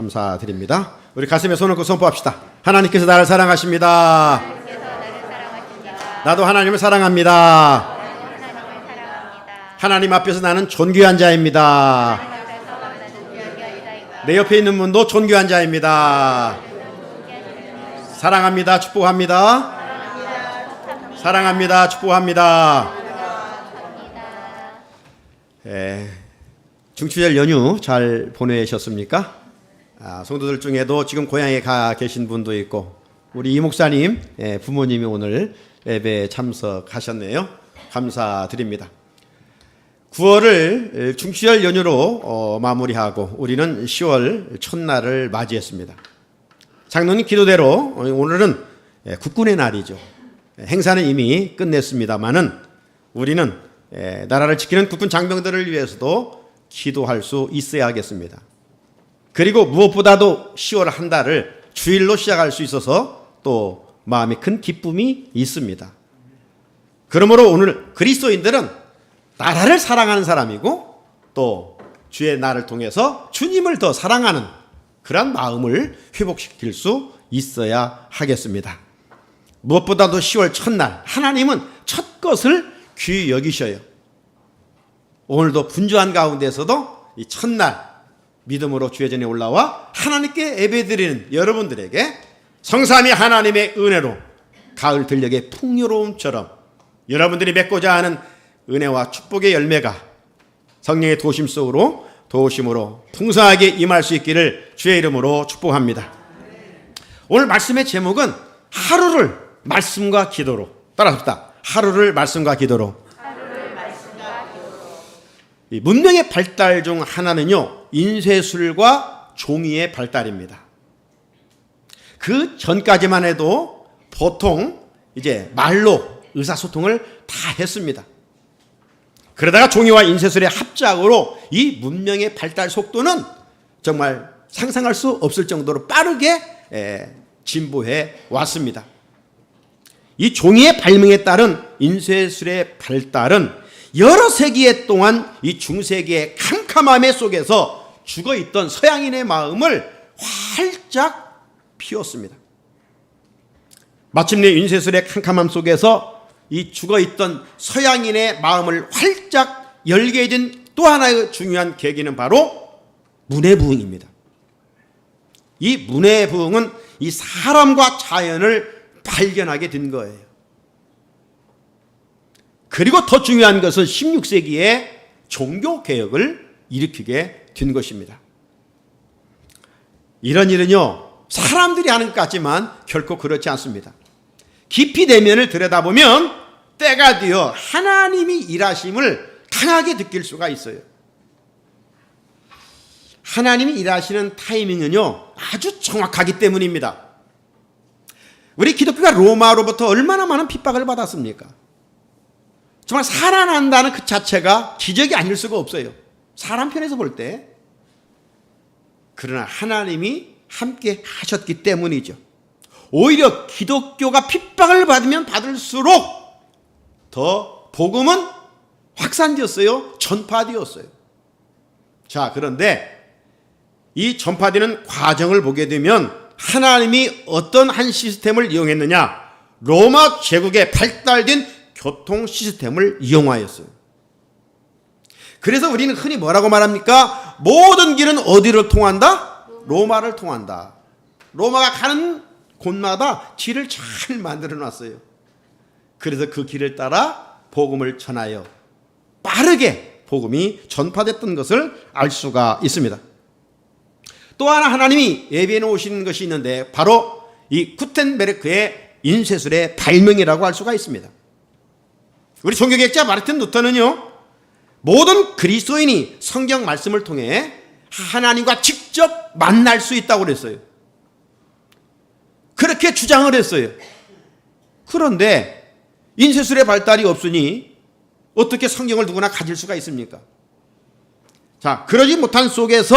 감사드립니다. 우리 가슴에 손을 얹고 선포합시다. 하나님께서 나를 사랑하십니다. 나도 하나님을 사랑합니다. 하나님 앞에서 나는 존귀한 자입니다. 내 옆에 있는 분도 존귀한 자입니다. 사랑합니다. 축복합니다. 사랑합니다. 축복합니다. 중추절 연휴 잘 보내셨습니까? 성도들 중에도 지금 고향에 가 계신 분도 있고 우리 이 목사님 부모님이 오늘 예배에 참석하셨네요. 감사드립니다. 9월을 중추절 연휴로 마무리하고 우리는 10월 첫날을 맞이했습니다. 장로님 기도대로 오늘은 국군의 날이죠. 행사는 이미 끝냈습니다마는 우리는 나라를 지키는 국군 장병들을 위해서도 기도할 수 있어야겠습니다. 그리고 무엇보다도 10월 한 달을 주일로 시작할 수 있어서 또 마음에 큰 기쁨이 있습니다. 그러므로 오늘 그리스도인들은 나라를 사랑하는 사람이고 또 주의 날을 통해서 주님을 더 사랑하는 그런 마음을 회복시킬 수 있어야 하겠습니다. 무엇보다도 10월 첫날 하나님은 첫 것을 귀히 여기셔요. 오늘도 분주한 가운데서도 이 첫날 믿음으로 주의 전에 올라와 하나님께 예배드리는 여러분들에게 성삼위 하나님의 은혜로 가을 들녘의 풍요로움처럼 여러분들이 맺고자 하는 은혜와 축복의 열매가 성령의 도심 속으로 도심으로 풍성하게 임할 수 있기를 주의 이름으로 축복합니다. 오늘 말씀의 제목은 하루를 말씀과 기도로 따라합시다. 하루를 말씀과 기도로. 이 문명의 발달 중 하나는요 인쇄술과 종이의 발달입니다. 그 전까지만 해도 보통 이제 말로 의사소통을 다 했습니다. 그러다가 종이와 인쇄술의 합작으로 이 문명의 발달 속도는 정말 상상할 수 없을 정도로 빠르게 진보해 왔습니다. 이 종이의 발명에 따른 인쇄술의 발달은 여러 세기 동안 이 중세기의 캄캄함의 속에서 죽어있던 서양인의 마음을 활짝 피웠습니다. 마침내 인쇄술의 캄캄함 속에서 이 죽어있던 서양인의 마음을 활짝 열게 된 또 하나의 중요한 계기는 바로 문해부흥입니다. 이 문해부흥은 이 사람과 자연을 발견하게 된 거예요. 그리고 더 중요한 것은 16세기에 종교개혁을 일으키게 된 것입니다. 이런 일은요 사람들이 하는 것 같지만 결코 그렇지 않습니다. 깊이 내면을 들여다보면 때가 되어 하나님이 일하심을 강하게 느낄 수가 있어요. 하나님이 일하시는 타이밍은요 아주 정확하기 때문입니다. 우리 기독교가 로마로부터 얼마나 많은 핍박을 받았습니까? 정말 살아난다는 그 자체가 기적이 아닐 수가 없어요. 사람 편에서 볼 때. 그러나 하나님이 함께 하셨기 때문이죠. 오히려 기독교가 핍박을 받으면 받을수록 더 복음은 확산되었어요. 전파되었어요. 자, 그런데 이 전파되는 과정을 보게 되면 하나님이 어떤 한 시스템을 이용했느냐? 로마 제국에 발달된 교통 시스템을 이용하였어요. 그래서 우리는 흔히 뭐라고 말합니까? 모든 길은 어디를 통한다? 로마를 통한다. 로마가 가는 곳마다 길을 잘 만들어 놨어요. 그래서 그 길을 따라 복음을 전하여 빠르게 복음이 전파됐던 것을 알 수가 있습니다. 또 하나 하나님이 예비해 놓으신 것이 있는데 바로 이 구텐베르크의 인쇄술의 발명이라고 할 수가 있습니다. 우리 종교개혁자 마르틴 루터는요 모든 그리스도인이 성경 말씀을 통해 하나님과 직접 만날 수 있다고 그랬어요. 그렇게 주장을 했어요. 그런데 인쇄술의 발달이 없으니 어떻게 성경을 누구나 가질 수가 있습니까? 자, 그러지 못한 속에서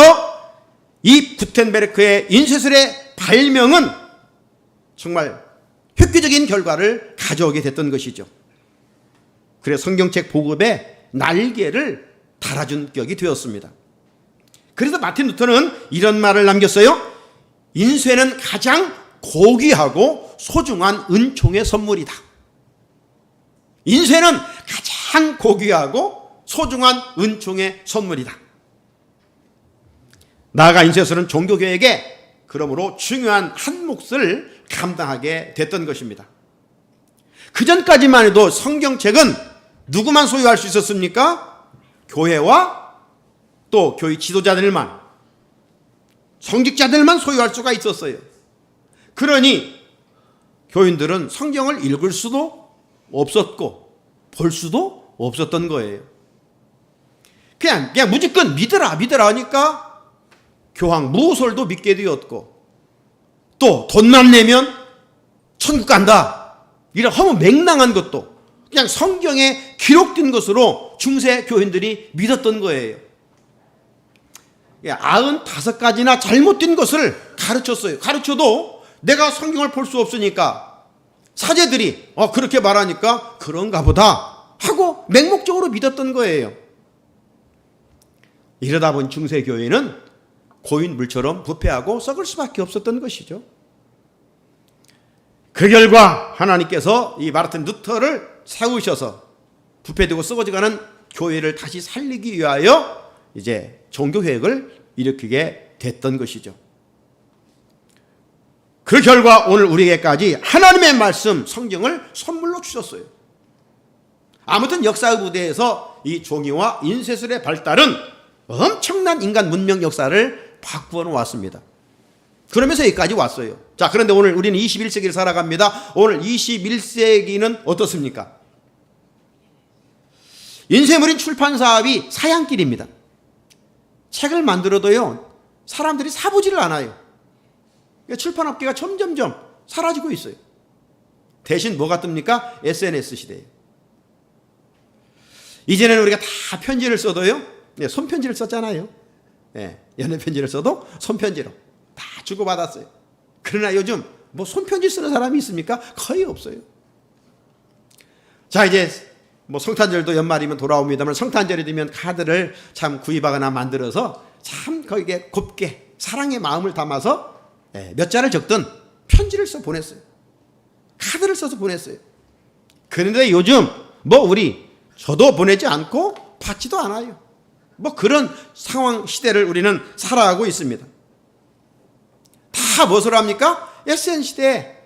이 구텐베르크의 인쇄술의 발명은 정말 획기적인 결과를 가져오게 됐던 것이죠. 그래서 성경책 보급에 날개를 달아준 격이 되었습니다. 그래서 마틴 루터는 이런 말을 남겼어요. 인쇄는 가장 고귀하고 소중한 은총의 선물이다. 인쇄는 가장 고귀하고 소중한 은총의 선물이다. 나아가 인쇄소는 종교계에게 그러므로 중요한 한 몫을 감당하게 됐던 것입니다. 그전까지만 해도 성경책은 누구만 소유할 수 있었습니까? 교회와 또 교회 지도자들만, 성직자들만 소유할 수가 있었어요. 그러니 교인들은 성경을 읽을 수도 없었고 볼 수도 없었던 거예요. 그냥 무조건 믿으라 하니까 교황 무소설도 믿게 되었고, 또 돈만 내면 천국 간다, 이런 허무맹랑한 것도 그냥 성경에 기록된 것으로 중세 교인들이 믿었던 거예요. 95가지나 잘못된 것을 가르쳤어요. 가르쳐도 내가 성경을 볼 수 없으니까 사제들이 그렇게 말하니까 그런가 보다 하고 맹목적으로 믿었던 거예요. 이러다 보니 중세 교회는 고인물처럼 부패하고 썩을 수밖에 없었던 것이죠. 그 결과 하나님께서 이 마르틴 루터를 세우셔서 부패되고 썩어져가는 교회를 다시 살리기 위하여 이제 종교개혁을 일으키게 됐던 것이죠. 그 결과 오늘 우리에게까지 하나님의 말씀 성경을 선물로 주셨어요. 아무튼 역사의 무대에서 이 종이와 인쇄술의 발달은 엄청난 인간 문명 역사를 바꾸어 놓았습니다. 그러면서 여기까지 왔어요. 자, 그런데 오늘 우리는 21세기를 살아갑니다. 오늘 21세기는 어떻습니까? 인쇄물인 출판 사업이 사양길입니다. 책을 만들어도요, 사람들이 사보지를 않아요. 출판업계가 점점점 사라지고 있어요. 대신 뭐가 뜹니까? SNS 시대예요. 이제는 우리가 다 편지를 써도요, 손편지를 썼잖아요. 연애편지를 써도 손편지로 다 주고받았어요. 그러나 요즘 뭐 손편지 쓰는 사람이 있습니까? 거의 없어요. 자, 이제 뭐 성탄절도 연말이면 돌아옵니다만 성탄절이 되면 카드를 참 구입하거나 만들어서 참 거기에 곱게 사랑의 마음을 담아서 몇 자를 적든 편지를 써 보냈어요. 카드를 써서 보냈어요. 그런데 요즘 저도 보내지 않고 받지도 않아요. 그런 상황 시대를 우리는 살아가고 있습니다. 다 무엇을 합니까? SN 시대에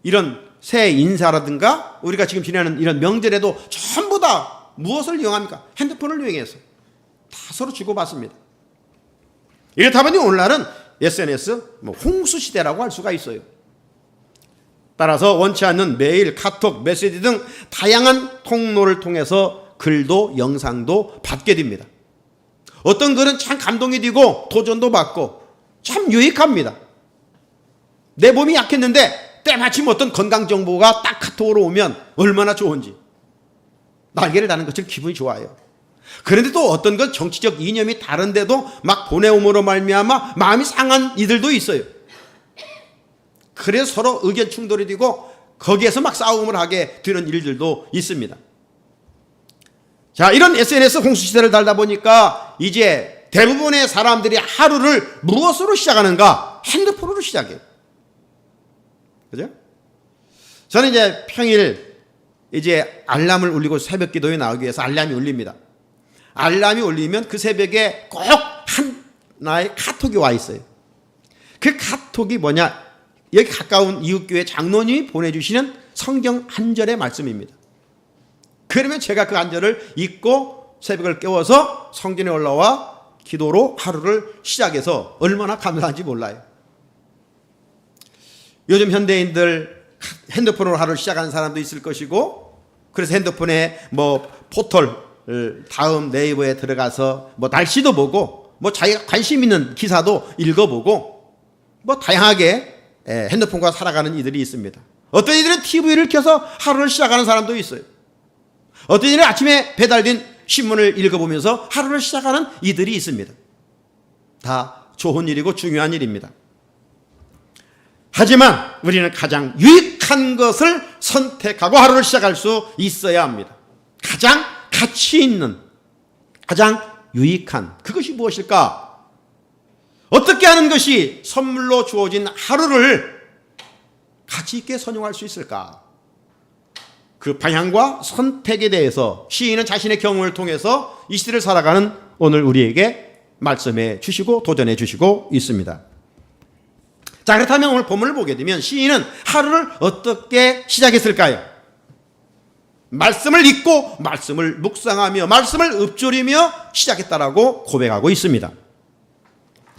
이런 새 인사라든가 우리가 지금 지내는 이런 명절에도 전부 다 무엇을 이용합니까? 핸드폰을 이용해서 다 서로 주고받습니다. 이렇다 보니 오늘날은 SNS 홍수 시대라고 할 수가 있어요. 따라서 원치 않는 메일, 카톡, 메시지 등 다양한 통로를 통해서 글도 영상도 받게 됩니다. 어떤 글은 참 감동이 되고 도전도 받고 참 유익합니다. 내 몸이 약했는데 때마침 어떤 건강 정보가 딱 카톡으로 오면 얼마나 좋은지 날개를 다는 것처럼 기분이 좋아요. 그런데 또 어떤 건 정치적 이념이 다른데도 막 보내옴으로 말미암아 마음이 상한 이들도 있어요. 그래서 서로 의견 충돌이 되고 거기에서 막 싸움을 하게 되는 일들도 있습니다. 자, 이런 SNS 홍수 시대를 달다 보니까 이제 대부분의 사람들이 하루를 무엇으로 시작하는가? 핸드폰으로 시작해요. 그죠? 저는 이제 평일 이제 알람을 울리고 새벽 기도에 나오기 위해서 알람이 울립니다. 알람이 울리면 그 새벽에 꼭 하나의 카톡이 와 있어요. 그 카톡이 뭐냐? 여기 가까운 이웃교회 장로님이 보내주시는 성경 한 절의 말씀입니다. 그러면 제가 그 한 절을 읽고 새벽을 깨워서 성전에 올라와 기도로 하루를 시작해서 얼마나 감사한지 몰라요. 요즘 현대인들 핸드폰으로 하루를 시작하는 사람도 있을 것이고, 그래서 핸드폰에 포털 다음 네이버에 들어가서 날씨도 보고 자기가 관심 있는 기사도 읽어보고 다양하게 핸드폰과 살아가는 이들이 있습니다. 어떤 이들은 TV를 켜서 하루를 시작하는 사람도 있어요. 어떤 이들은 아침에 배달된 신문을 읽어보면서 하루를 시작하는 이들이 있습니다. 다 좋은 일이고 중요한 일입니다. 하지만 우리는 가장 유익한 것을 선택하고 하루를 시작할 수 있어야 합니다. 가장 가치 있는, 가장 유익한 그것이 무엇일까? 어떻게 하는 것이 선물로 주어진 하루를 가치 있게 선용할 수 있을까? 그 방향과 선택에 대해서 시인은 자신의 경험을 통해서 이 시대를 살아가는 오늘 우리에게 말씀해 주시고 도전해 주시고 있습니다. 자, 그렇다면 오늘 본문을 보게 되면 시인은 하루를 어떻게 시작했을까요? 말씀을 읽고 말씀을 묵상하며 말씀을 읊조리며 시작했다라고 고백하고 있습니다.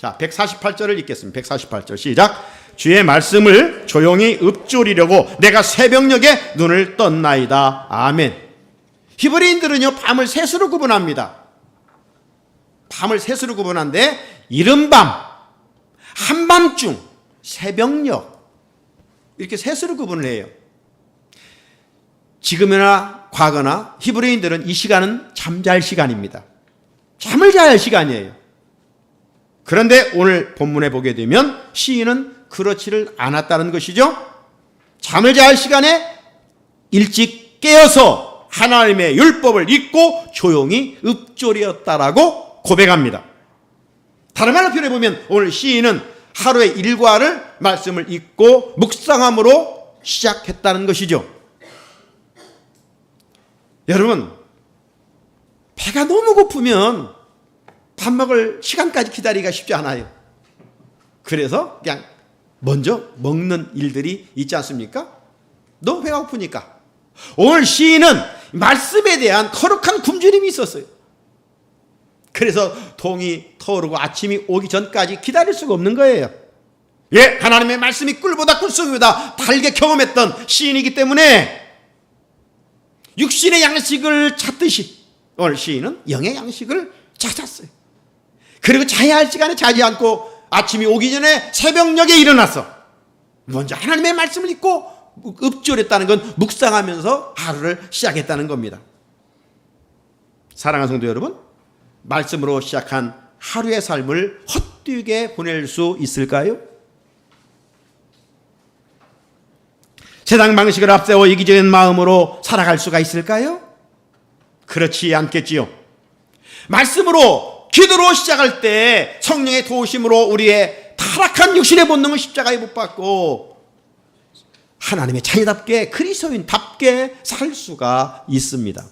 자, 148절을 읽겠습니다. 148절 시작. 주의 말씀을 조용히 읊조리려고 내가 새벽녘에 눈을 떴나이다. 아멘. 히브리인들은요, 밤을 셋으로 구분합니다. 밤을 셋으로 구분하는데 이른밤, 한밤중, 새벽녘 이렇게 셋으로 구분을 해요. 지금이나 과거나 히브리인들은 이 시간은 잠잘 시간입니다. 잠을 자야 할 시간이에요. 그런데 오늘 본문에 보게 되면 시인은 그렇지를 않았다는 것이죠. 잠을 자야 할 시간에 일찍 깨어서 하나님의 율법을 읽고 조용히 읊조리었다라고 고백합니다. 다른 말로 표현해보면 오늘 시인은 하루의 일과를 말씀을 읽고 묵상함으로 시작했다는 것이죠. 여러분, 배가 너무 고프면 밥 먹을 시간까지 기다리기가 쉽지 않아요. 그래서 그냥 먼저 먹는 일들이 있지 않습니까? 너무 배가 고프니까. 오늘 시인은 말씀에 대한 거룩한 굶주림이 있었어요. 그래서 동이 터오르고 아침이 오기 전까지 기다릴 수가 없는 거예요. 예, 하나님의 말씀이 꿀보다 꿀속보다 달게 경험했던 시인이기 때문에 육신의 양식을 찾듯이 오늘 시인은 영의 양식을 찾았어요. 그리고 자야 할 시간에 자지 않고 아침이 오기 전에 새벽녘에 일어나서 먼저 하나님의 말씀을 읽고 읊조렸다는 건 묵상하면서 하루를 시작했다는 겁니다. 사랑하는 성도 여러분, 말씀으로 시작한 하루의 삶을 헛되게 보낼 수 있을까요? 세상 방식을 앞세워 이기적인 마음으로 살아갈 수가 있을까요? 그렇지 않겠지요. 말씀으로 기도로 시작할 때 성령의 도우심으로 우리의 타락한 육신의 본능을 십자가에 못 박고 하나님의 자녀답게 그리스도인답게 살 수가 있습니다.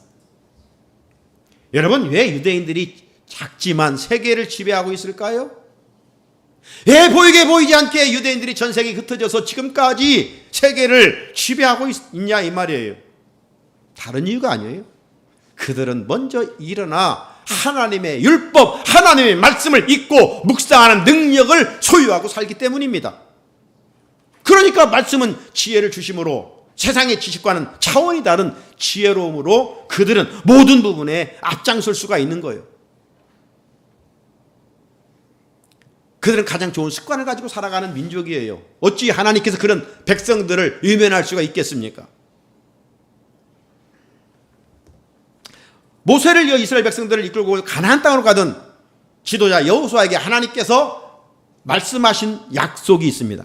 여러분, 왜 유대인들이 작지만 세계를 지배하고 있을까요? 왜 보이게 보이지 않게 유대인들이 전 세계에 흩어져서 지금까지 세계를 지배하고 있냐 이 말이에요. 다른 이유가 아니에요. 그들은 먼저 일어나 하나님의 율법, 하나님의 말씀을 읽고 묵상하는 능력을 소유하고 살기 때문입니다. 그러니까 말씀은 지혜를 주심으로 세상의 지식과는 차원이 다른 지혜로움으로 그들은 모든 부분에 앞장설 수가 있는 거예요. 그들은 가장 좋은 습관을 가지고 살아가는 민족이에요. 어찌 하나님께서 그런 백성들을 외면할 수가 있겠습니까? 모세를 이어 이스라엘 백성들을 이끌고 가나안 땅으로 가던 지도자 여호수아에게 하나님께서 말씀하신 약속이 있습니다.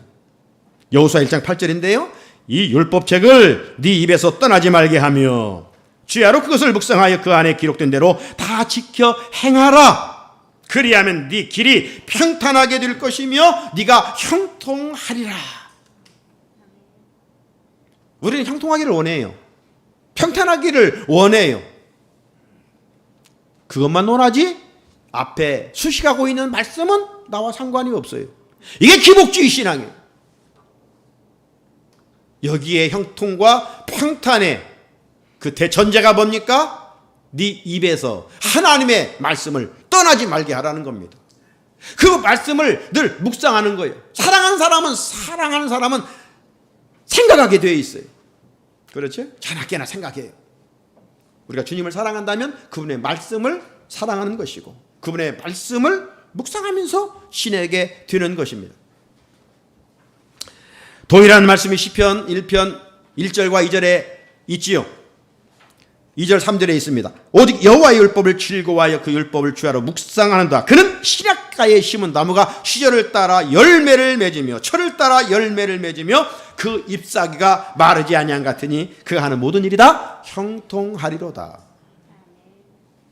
여호수아 1장 8절인데요. 이 율법책을 네 입에서 떠나지 말게 하며 주야로 그것을 묵상하여 그 안에 기록된 대로 다 지켜 행하라. 그리하면 네 길이 평탄하게 될 것이며 네가 형통하리라. 우리는 형통하기를 원해요. 평탄하기를 원해요. 그것만 원하지 앞에 수식하고 있는 말씀은 나와 상관이 없어요. 이게 기복주의 신앙이에요. 여기에 형통과 평탄의 그 대전제가 뭡니까? 네 입에서 하나님의 말씀을 떠나지 말게 하라는 겁니다. 그 말씀을 늘 묵상하는 거예요. 사랑하는 사람은 생각하게 되어 있어요. 그렇죠? 자나깨나 생각해요. 우리가 주님을 사랑한다면 그분의 말씀을 사랑하는 것이고 그분의 말씀을 묵상하면서 신에게 되는 것입니다. 동일한 말씀이 시편 1편 1절과 2절에 있지요. 2절 3절에 있습니다. 오직 여호와의 율법을 즐거워하여 그 율법을 주야로 묵상하는다. 그는 시냇가에 심은 나무가 시절을 따라 열매를 맺으며 철을 따라 열매를 맺으며 그 잎사귀가 마르지 아니한 같으니 그가 하는 모든 일이 다 형통하리로다.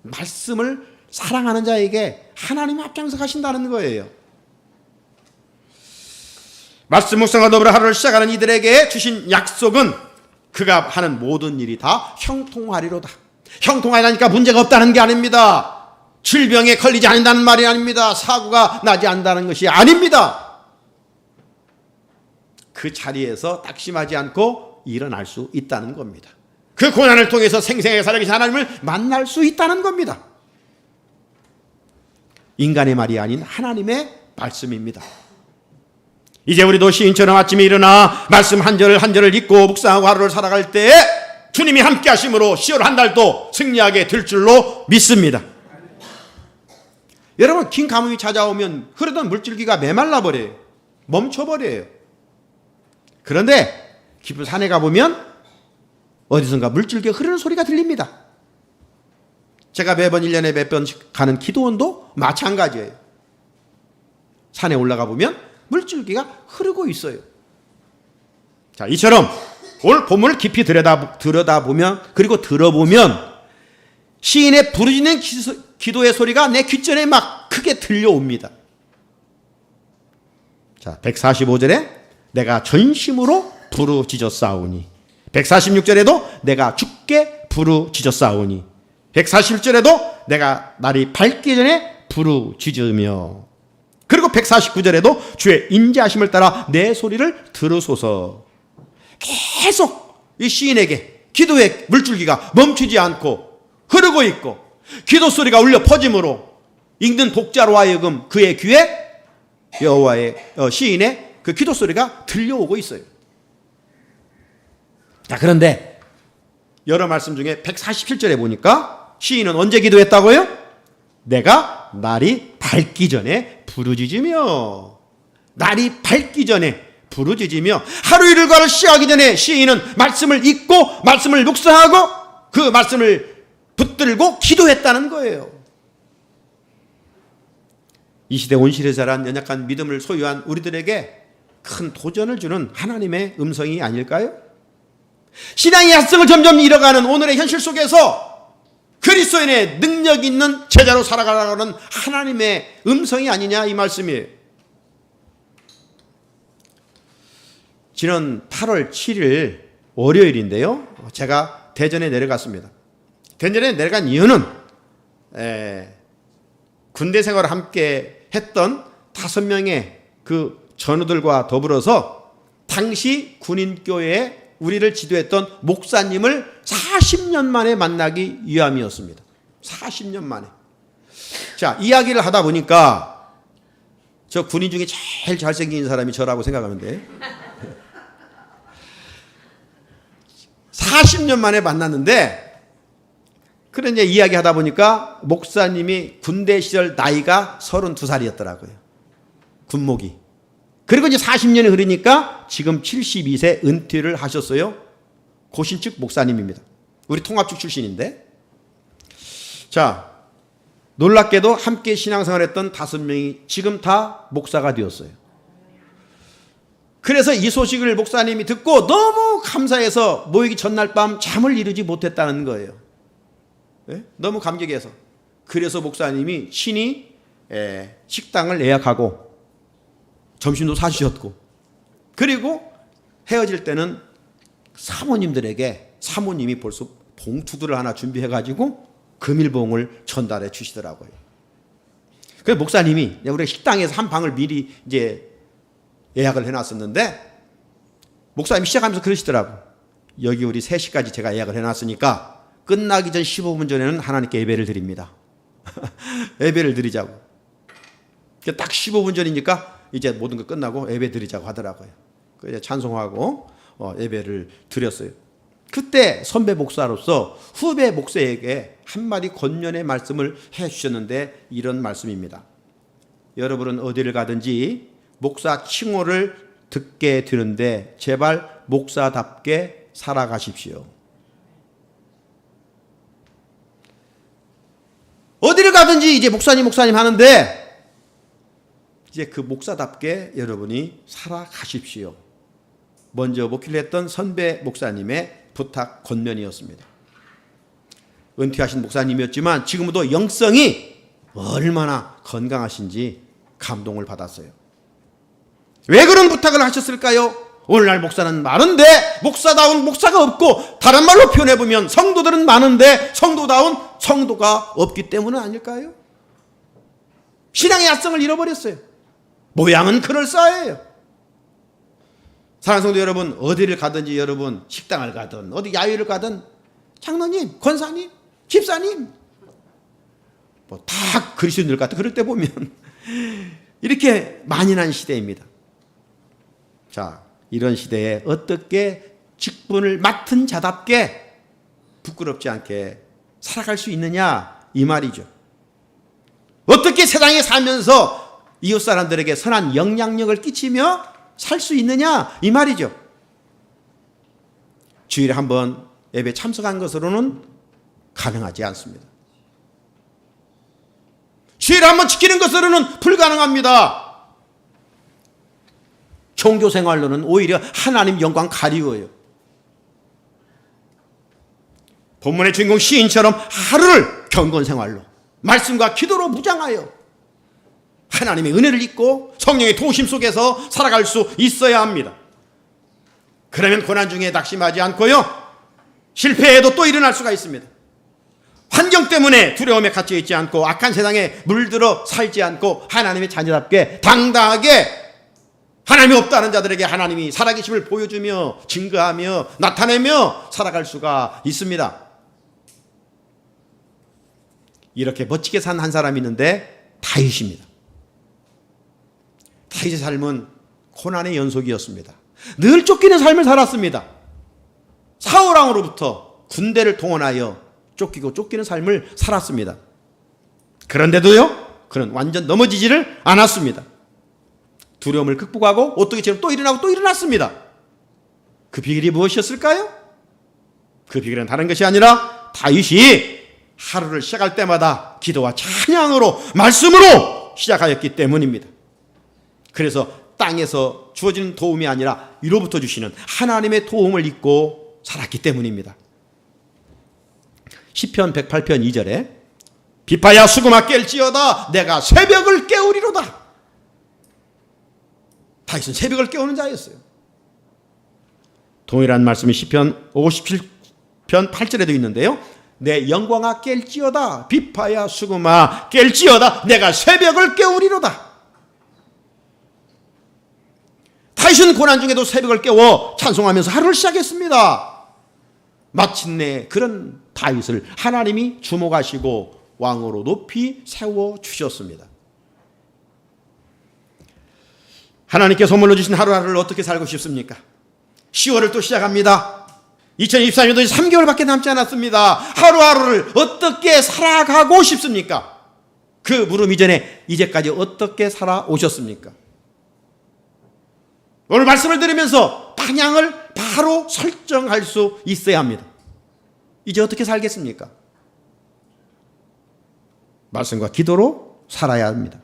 말씀을 사랑하는 자에게 하나님이 앞장서 가신다는 거예요. 말씀 묵상과 더불어 하루를 시작하는 이들에게 주신 약속은 그가 하는 모든 일이 다 형통하리로다. 형통하니까 문제가 없다는 게 아닙니다. 질병에 걸리지 않는다는 말이 아닙니다. 사고가 나지 않는다는 것이 아닙니다. 그 자리에서 낙심하지 않고 일어날 수 있다는 겁니다. 그 고난을 통해서 생생하게 살아계신 하나님을 만날 수 있다는 겁니다. 인간의 말이 아닌 하나님의 말씀입니다. 이제 우리도 시인처럼 아침에 일어나 말씀 한 절을 한 절을 읽고 묵상하고 하루를 살아갈 때 주님이 함께 하심으로 10월 한 달도 승리하게 될 줄로 믿습니다. 여러분, 긴 가뭄이 찾아오면 흐르던 물줄기가 메말라 버려요. 멈춰버려요. 그런데 깊은 산에 가보면 어디선가 물줄기가 흐르는 소리가 들립니다. 제가 매번 1년에 몇 번씩 가는 기도원도 마찬가지예요. 산에 올라가 보면 물줄기가 흐르고 있어요. 자, 이처럼 오늘 본문을 깊이 들여다보면 그리고 들어보면 시인의 부르짖는 기도의 소리가 내 귓전에 막 크게 들려옵니다. 자, 145절에 내가 전심으로 부르짖었사오니, 146절에도 내가 주께 부르짖었사오니, 141절에도 내가 날이 밝기 전에 부르짖으며, 그리고 149절에도 주의 인자하심을 따라 내 소리를 들으소서. 계속 이 시인에게 기도의 물줄기가 멈추지 않고 흐르고 있고 기도 소리가 울려 퍼짐으로 읽는 독자로 하여금 그의 귀에 여호와의 시인의 그 기도 소리가 들려오고 있어요. 자, 그런데 여러 말씀 중에 147절에 보니까 시인은 언제 기도했다고요? 내가 날이 밝기 전에 부르짖으며, 날이 밝기 전에 부르짖으며, 하루 일과를 시작하기 전에 시인은 말씀을 읽고 말씀을 묵상하고 그 말씀을 붙들고 기도했다는 거예요. 이 시대 온실에 자란 연약한 믿음을 소유한 우리들에게 큰 도전을 주는 하나님의 음성이 아닐까요? 신앙의 야성을 점점 잃어가는 오늘의 현실 속에서 그리스도인의 능력 있는 제자로 살아가라는 하나님의 음성이 아니냐, 이 말씀이에요. 지난 8월 7일 월요일인데요, 제가 대전에 내려갔습니다. 대전에 내려간 이유는 군대 생활을 함께 했던 5명의 그 전우들과 더불어서 당시 군인교회에 우리를 지도했던 목사님을 40년 만에 만나기 위함이었습니다. 40년 만에. 자, 이야기를 하다 보니까 저 군인 중에 제일 잘생긴 사람이 저라고 생각하면 돼. 40년 만에 만났는데, 그런 이제 이야기 하다 보니까 목사님이 군대 시절 나이가 32살이었더라고요. 군목이. 그리고 이제 40년이 흐르니까 지금 72세 은퇴를 하셨어요. 고신측 목사님입니다. 우리 통합측 출신인데. 자, 놀랍게도 함께 신앙생활했던 5명이 지금 다 목사가 되었어요. 그래서 이 소식을 목사님이 듣고 너무 감사해서 모이기 전날 밤 잠을 이루지 못했다는 거예요. 네? 너무 감격해서. 그래서 목사님이 친히 식당을 예약하고 점심도 사주셨고, 그리고 헤어질 때는 사모님이 벌써 봉투들을 하나 준비해가지고 금일봉을 전달해 주시더라고요. 그래서 목사님이 우리 식당에서 한 방을 미리 이제 예약을 해놨었는데, 목사님이 시작하면서 그러시더라고요. 여기 우리 3시까지 제가 예약을 해놨으니까 끝나기 전 15분 전에는 하나님께 예배를 드립니다. 예배를 드리자고. 딱 15분 전이니까 이제 모든 거 끝나고 예배 드리자고 하더라고요. 그래서 찬송하고 예배를 드렸어요. 그때 선배 목사로서 후배 목사에게 한마디 권면의 말씀을 해주셨는데, 이런 말씀입니다. 여러분은 어디를 가든지 목사 칭호를 듣게 되는데 제발 목사답게 살아가십시오. 어디를 가든지 이제 목사님 하는데 이제 그 목사답게 여러분이 살아가십시오. 먼저 목회를 했던 선배 목사님의 부탁 권면이었습니다. 은퇴하신 목사님이었지만 지금도 영성이 얼마나 건강하신지 감동을 받았어요. 왜 그런 부탁을 하셨을까요? 오늘날 목사는 많은데 목사다운 목사가 없고, 다른 말로 표현해보면 성도들은 많은데 성도다운 성도가 없기 때문은 아닐까요? 신앙의 야성을 잃어버렸어요. 모양은 그럴싸해요. 사랑하는 성도 여러분, 어디를 가든지, 여러분 식당을 가든 어디 야유를 가든 장로님, 권사님, 집사님 뭐 다 그리스도인들 같아. 그럴 때 보면 이렇게 만연한 시대입니다. 자, 이런 시대에 어떻게 직분을 맡은 자답게 부끄럽지 않게 살아갈 수 있느냐, 이 말이죠. 어떻게 세상에 살면서 이웃 사람들에게 선한 영향력을 끼치며 살 수 있느냐, 이 말이죠. 주일에 한번 예배 참석한 것으로는 가능하지 않습니다. 주일에 한번 지키는 것으로는 불가능합니다. 종교 생활로는 오히려 하나님 영광 가리워요. 본문의 주인공 시인처럼 하루를 경건 생활로, 말씀과 기도로 무장하여 하나님의 은혜를 잊고 성령의 도우심 속에서 살아갈 수 있어야 합니다. 그러면 고난 중에 낙심하지 않고요, 실패해도 또 일어날 수가 있습니다. 환경 때문에 두려움에 갇혀 있지 않고 악한 세상에 물들어 살지 않고 하나님의 자녀답게 당당하게 하나님이 없다는 자들에게 하나님이 살아계심을 보여주며 증거하며 나타내며 살아갈 수가 있습니다. 이렇게 멋지게 산 한 사람이 있는데 다윗입니다. 다윗의 삶은 고난의 연속이었습니다. 늘 쫓기는 삶을 살았습니다. 사울왕으로부터 군대를 동원하여 쫓기는 삶을 살았습니다. 그런데도요, 그는 완전 넘어지지를 않았습니다. 두려움을 극복하고 오뚜기처럼 또 일어나고 또 일어났습니다. 그 비결이 무엇이었을까요? 그 비결은 다른 것이 아니라 다윗이 하루를 시작할 때마다 기도와 찬양으로, 말씀으로 시작하였기 때문입니다. 그래서 땅에서 주어지는 도움이 아니라 위로부터 주시는 하나님의 도움을 잊고 살았기 때문입니다. 시편 108편 2절에 비파야 수금아 깰지어다 내가 새벽을 깨우리로다. 다윗은 새벽을 깨우는 자였어요. 동일한 말씀이 시편 57편 8절에도 있는데요. 내 영광아 깰지어다 비파야 수금아 깰지어다 내가 새벽을 깨우리로다. 다윗은 고난 중에도 새벽을 깨워 찬송하면서 하루를 시작했습니다. 마침내 그런 다윗을 하나님이 주목하시고 왕으로 높이 세워주셨습니다. 하나님께 선물로 주신 하루하루를 어떻게 살고 싶습니까? 10월을 또 시작합니다. 2023년도 3개월밖에 남지 않았습니다. 하루하루를 어떻게 살아가고 싶습니까? 그 물음 이전에 이제까지 어떻게 살아오셨습니까? 오늘 말씀을 들으면서 방향을 바로 설정할 수 있어야 합니다. 이제 어떻게 살겠습니까? 말씀과 기도로 살아야 합니다.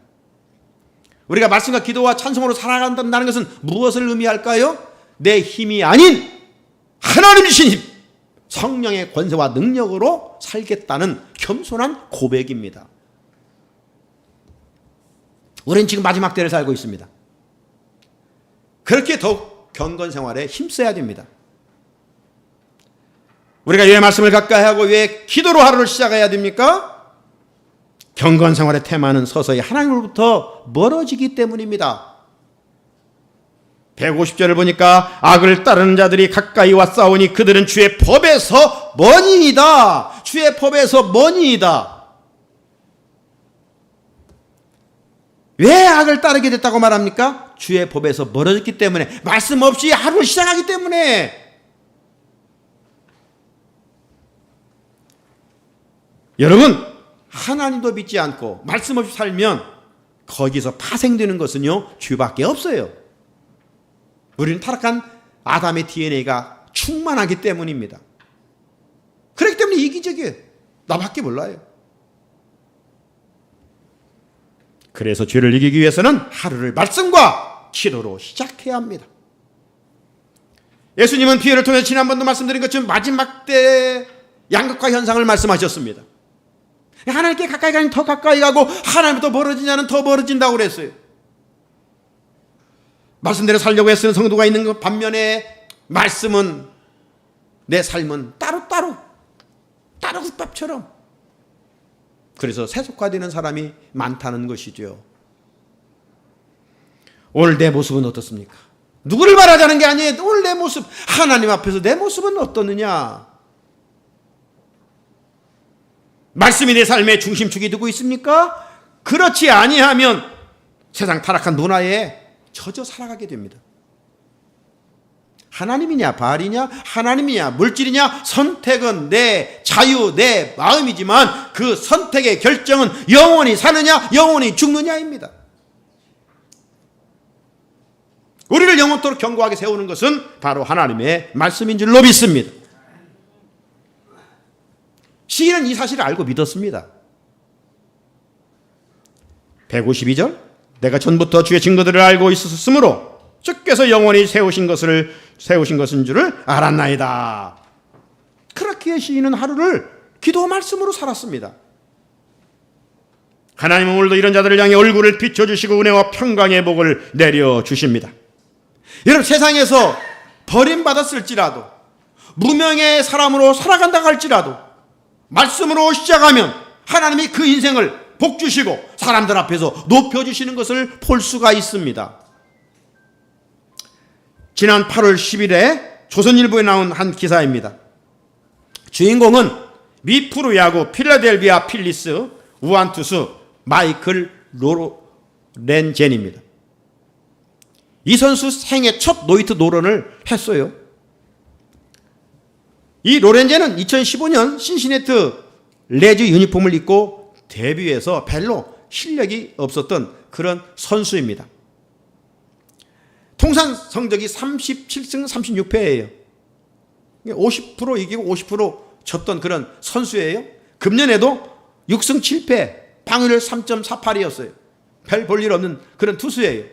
우리가 말씀과 기도와 찬송으로 살아간다는 것은 무엇을 의미할까요? 내 힘이 아닌 하나님이신 힘, 성령의 권세와 능력으로 살겠다는 겸손한 고백입니다. 우리는 지금 마지막 때를 살고 있습니다. 그렇게 더욱 경건 생활에 힘써야 됩니다. 우리가 왜 말씀을 가까이 하고 왜 기도로 하루를 시작해야 됩니까? 경건 생활의 테마는 서서히 하나님으로부터 멀어지기 때문입니다. 150절을 보니까 악을 따르는 자들이 가까이 와 싸우니 그들은 주의 법에서 머니이다. 주의 법에서 머니이다. 왜 악을 따르게 됐다고 말합니까? 주의 법에서 멀어졌기 때문에, 말씀 없이 하루를 시작하기 때문에. 여러분, 하나님도 믿지 않고 말씀 없이 살면 거기서 파생되는 것은요, 죄밖에 없어요. 우리는 타락한 아담의 DNA가 충만하기 때문입니다. 그렇기 때문에 이기적이에요. 나밖에 몰라요. 그래서 죄를 이기기 위해서는 하루를 말씀과 기도로 시작해야 합니다. 예수님은 비유를 통해 지난번도 말씀드린 것처럼 마지막 때의 양극화 현상을 말씀하셨습니다. 하나님께 가까이 가면 더 가까이 가고 하나님부터 멀어지냐는 더 멀어진다고 그랬어요. 말씀대로 살려고 애쓰는 성도가 있는 것 반면에 말씀은, 내 삶은 따로 국밥처럼, 그래서 세속화되는 사람이 많다는 것이죠. 오늘 내 모습은 어떻습니까? 누구를 말하자는 게 아니에요. 오늘 내 모습, 하나님 앞에서 내 모습은 어떻느냐? 말씀이 내 삶의 중심축이 되고 있습니까? 그렇지 아니하면 세상 타락한 문화에 젖어 살아가게 됩니다. 하나님이냐 바알이냐, 하나님이냐 물질이냐, 선택은 내 자유, 내 마음이지만 그 선택의 결정은 영원히 사느냐 영원히 죽느냐입니다. 우리를 영원토록 견고하게 세우는 것은 바로 하나님의 말씀인 줄로 믿습니다. 시인은 이 사실을 알고 믿었습니다. 152절, 내가 전부터 주의 증거들을 알고 있었으므로 주께서 영원히 세우신 것인 줄을 알았나이다. 그렇게 시인은 하루를 기도 말씀으로 살았습니다. 하나님은 오늘도 이런 자들을 향해 얼굴을 비춰주시고 은혜와 평강의 복을 내려주십니다. 여러분, 세상에서 버림받았을지라도 무명의 사람으로 살아간다 할지라도 말씀으로 시작하면 하나님이 그 인생을 복 주시고 사람들 앞에서 높여주시는 것을 볼 수가 있습니다. 지난 8월 10일에 조선일보에 나온 한 기사입니다. 주인공은 미 프로야구 필라델피아 필리스 우완투수 마이클 로렌젠입니다. 이 선수 생애 첫 노히트 노런을 했어요. 이 로렌젠은 2015년 신시내티 레즈 유니폼을 입고 데뷔해서 별로 실력이 없었던 그런 선수입니다. 통산 성적이 37승 36패예요. 50% 이기고 50% 졌던 그런 선수예요. 금년에도 6승 7패, 방어율 3.48이었어요. 별 볼 일 없는 그런 투수예요.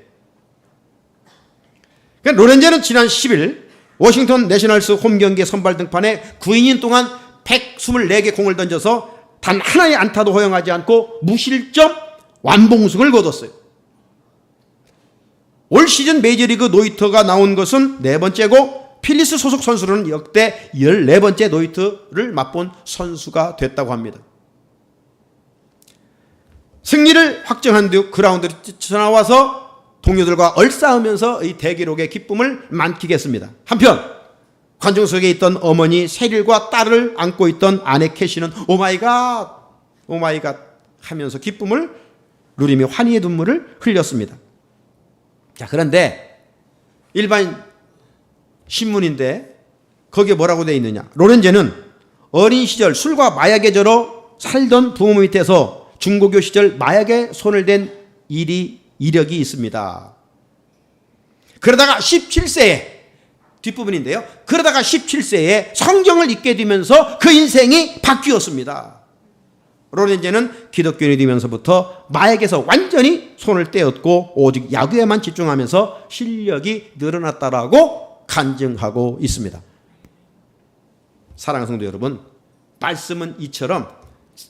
그러니까 로렌젠은 지난 10일 워싱턴 내셔널스 홈 경기 선발 등판에 9이닝 동안 124개 공을 던져서 단 하나의 안타도 허용하지 않고 무실점 완봉승을 거뒀어요. 올 시즌 메이저리그 노히터가 나온 것은 4번째고 필리스 소속 선수로는 역대 14번째 노히터를 맛본 선수가 됐다고 합니다. 승리를 확정한 뒤 그라운드로 뛰쳐나와서 동료들과 얼싸우면서 이 대기록의 기쁨을 만끽했습니다. 한편 관중석에 있던 어머니 세릴과 딸을 안고 있던 아내 캐시는 오마이갓 하면서 기쁨을 누리며 환희의 눈물을 흘렸습니다. 자, 그런데 일반 신문인데 거기에 뭐라고 되어 있느냐? 로렌젠은 어린 시절 술과 마약에 절어 살던 부모 밑에서 중고교 시절 마약에 손을 댄 이력이 있습니다. 그러다가 17세에 뒷부분인데요. 그러다가 17세에 성경을 읽게 되면서 그 인생이 바뀌었습니다. 로렌젠은 기독교인이 되면서부터 마약에서 완전히 손을 떼었고 오직 야구에만 집중하면서 실력이 늘어났다라고 간증하고 있습니다. 사랑하는 성도 여러분, 말씀은 이처럼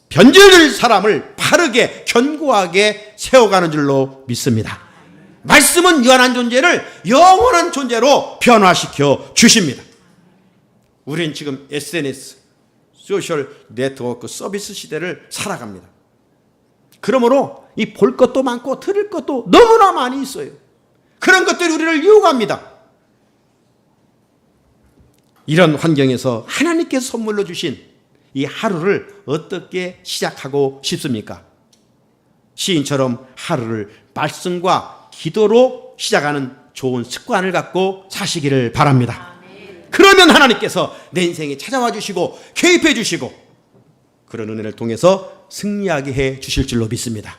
변질될 사람을 바르게 견고하게 세워가는 줄로 믿습니다. 말씀은 유한한 존재를 영원한 존재로 변화시켜 주십니다. 우리는 지금 SNS, 소셜 네트워크 서비스 시대를 살아갑니다. 그러므로 이 볼 것도 많고 들을 것도 너무나 많이 있어요. 그런 것들이 우리를 유혹합니다. 이런 환경에서 하나님께서 선물로 주신 이 하루를 어떻게 시작하고 싶습니까? 시인처럼 하루를 말씀과 기도로 시작하는 좋은 습관을 갖고 사시기를 바랍니다. 그러면 하나님께서 내 인생에 찾아와 주시고 개입해 주시고 그런 은혜를 통해서 승리하게 해 주실 줄로 믿습니다.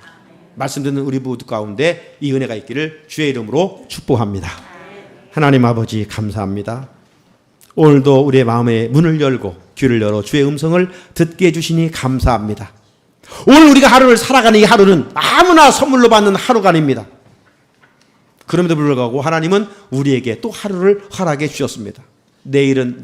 말씀 듣는 우리 모두 가운데 이 은혜가 있기를 주의 이름으로 축복합니다. 하나님 아버지 감사합니다. 오늘도 우리의 마음의 문을 열고 귀를 열어 주의 음성을 듣게 해주시니 감사합니다. 오늘 우리가 하루를 살아가는 이 하루는 아무나 선물로 받는 하루가 아닙니다. 그럼에도 불구하고 하나님은 우리에게 또 하루를 허락해 주셨습니다. 내일은